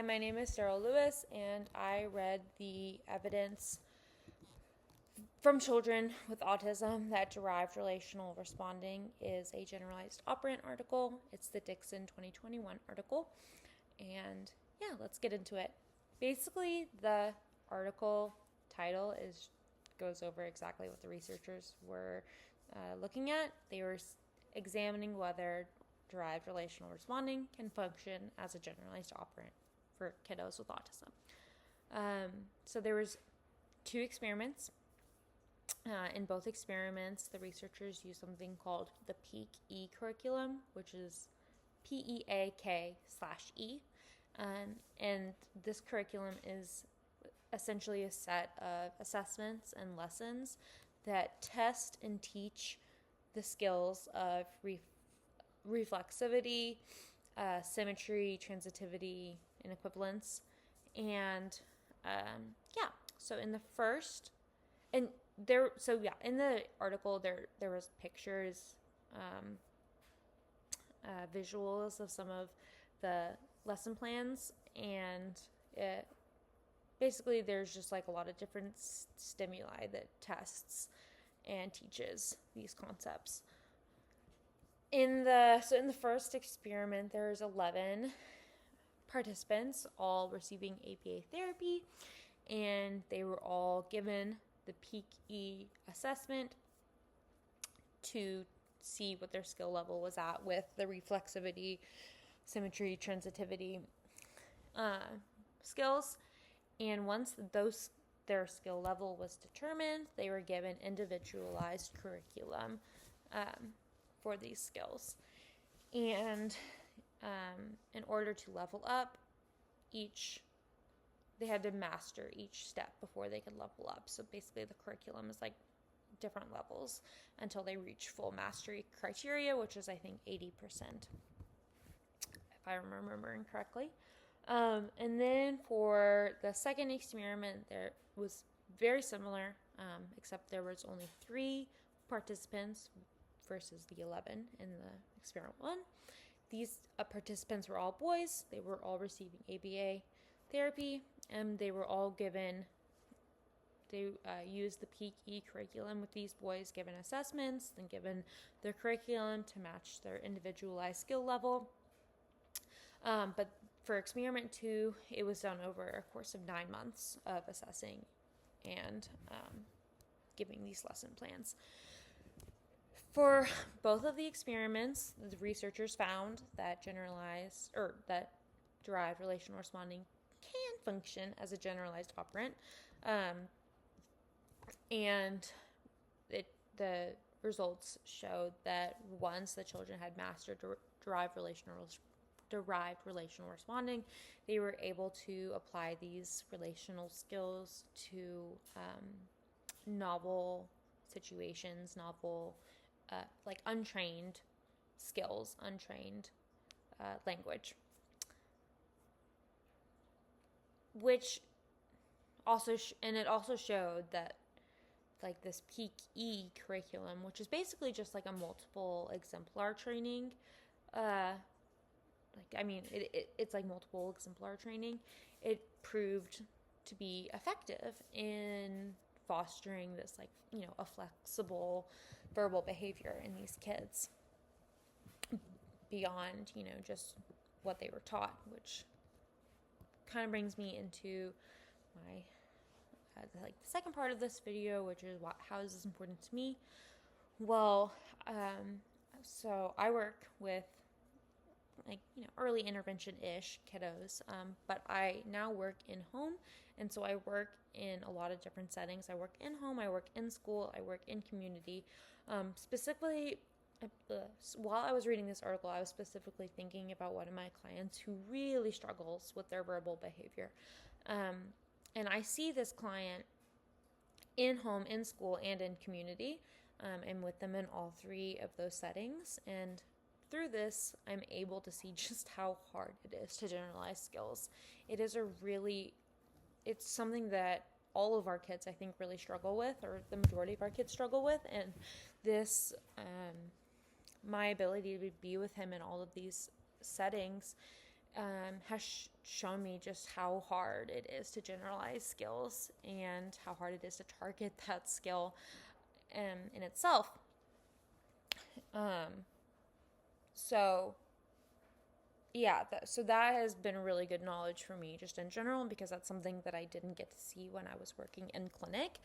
Hi, my name is Sarah Lewis, and I read the evidence from children with autism that derived relational responding is a generalized operant article. It's the Dixon 2021 article. And yeah, let's get into it. Basically, the article title goes over exactly what the researchers were looking at. They were examining whether derived relational responding can function as a generalized operant for kiddos with autism. So there was 2 experiments. In both experiments, the researchers used something called the PEAK-E curriculum, which is PEAK/E. And this curriculum is essentially a set of assessments and lessons that test and teach the skills of reflexivity, symmetry, transitivity, and equivalence. And so in the first, and in the article there was pictures, visuals of some of the lesson plans, and basically there's just like a lot of different stimuli that tests and teaches these concepts. In the first experiment, there's 11 participants, all receiving ABA therapy, and they were all given the PEAK-E assessment to see what their skill level was at with the reflexivity, symmetry, transitivity skills. And once their skill level was determined, they were given individualized curriculum for these skills. And in order to level up, they had to master each step before they could level up. So basically the curriculum is like different levels until they reach full mastery criteria, which is I think 80%, if I'm remembering correctly. And then for the second experiment, there was very similar, except there was only 3 participants versus the 11 in the experiment 1. These participants were all boys. They were all receiving ABA therapy, and they were all used the PEAK-E curriculum with these boys, given assessments, then given their curriculum to match their individualized skill level. But for experiment 2, it was done over a course of 9 months of assessing and giving these lesson plans. For both of the experiments, the researchers found that derived relational responding can function as a generalized operant, and the results showed that once the children had mastered derived relational responding, they were able to apply these relational skills to novel situations, like untrained skills, untrained language, which also it also showed that like this PEAK-E curriculum, which is basically just like a multiple exemplar training, it's like multiple exemplar training. It proved to be effective in fostering this a flexible verbal behavior in these kids beyond just what they were taught, which kind of brings me into my the second part of this video, which is how is this important to me. Well, so I work with early intervention-ish kiddos, but I now work in home, and so I work in a lot of different settings. I work in home, I work in school, I work in community. Specifically, while I was reading this article, I was specifically thinking about one of my clients who really struggles with their verbal behavior. And I see this client in home, in school, and in community. I'm with them in all 3 of those settings, and through this, I'm able to see just how hard it is to generalize skills. It's something that all of our kids, I think, really struggle with, or the majority of our kids struggle with, and this, my ability to be with him in all of these settings shown me just how hard it is to generalize skills and how hard it is to target that skill in itself. So yeah, so that has been really good knowledge for me just in general, because that's something that I didn't get to see when I was working in clinic.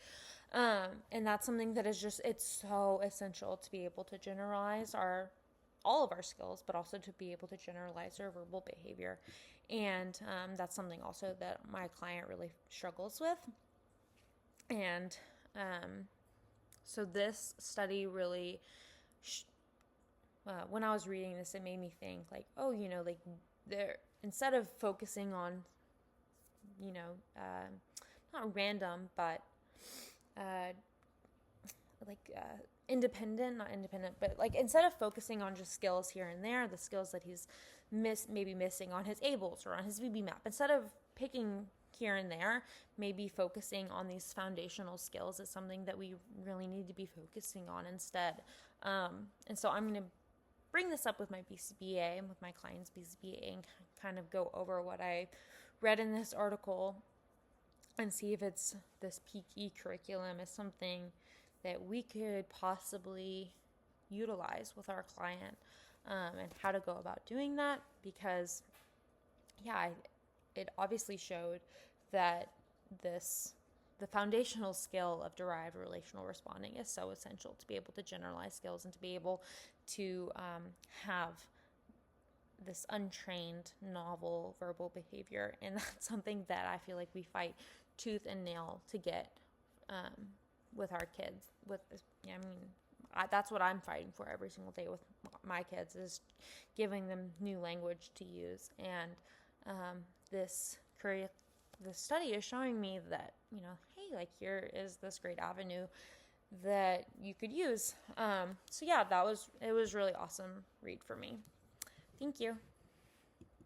And that's something that is just, it's so essential to be able to generalize all of our skills, but also to be able to generalize our verbal behavior. And that's something also that my client really struggles with. And so this study really, when I was reading this, it made me think like, oh, like instead of focusing on, not random, but not independent, but like instead of focusing on just skills here and there, the skills that he's maybe missing on his ABLS or on his VB map, instead of picking here and there, maybe focusing on these foundational skills is something that we really need to be focusing on instead. And so I'm going to bring this up with my BCBA and with my clients' BCBA and kind of go over what I read in this article and see if it's this PEAK curriculum is something that we could possibly utilize with our client, and how to go about doing that, because it obviously showed that the foundational skill of derived relational responding is so essential to be able to generalize skills and to be able to have this untrained novel verbal behavior. And that's something that I feel like we fight tooth and nail to get with our kids. That's what I'm fighting for every single day with my kids, is giving them new language to use. And this study is showing me that, hey, like here is this great avenue that you could use. So yeah, it was really awesome read for me. Thank you.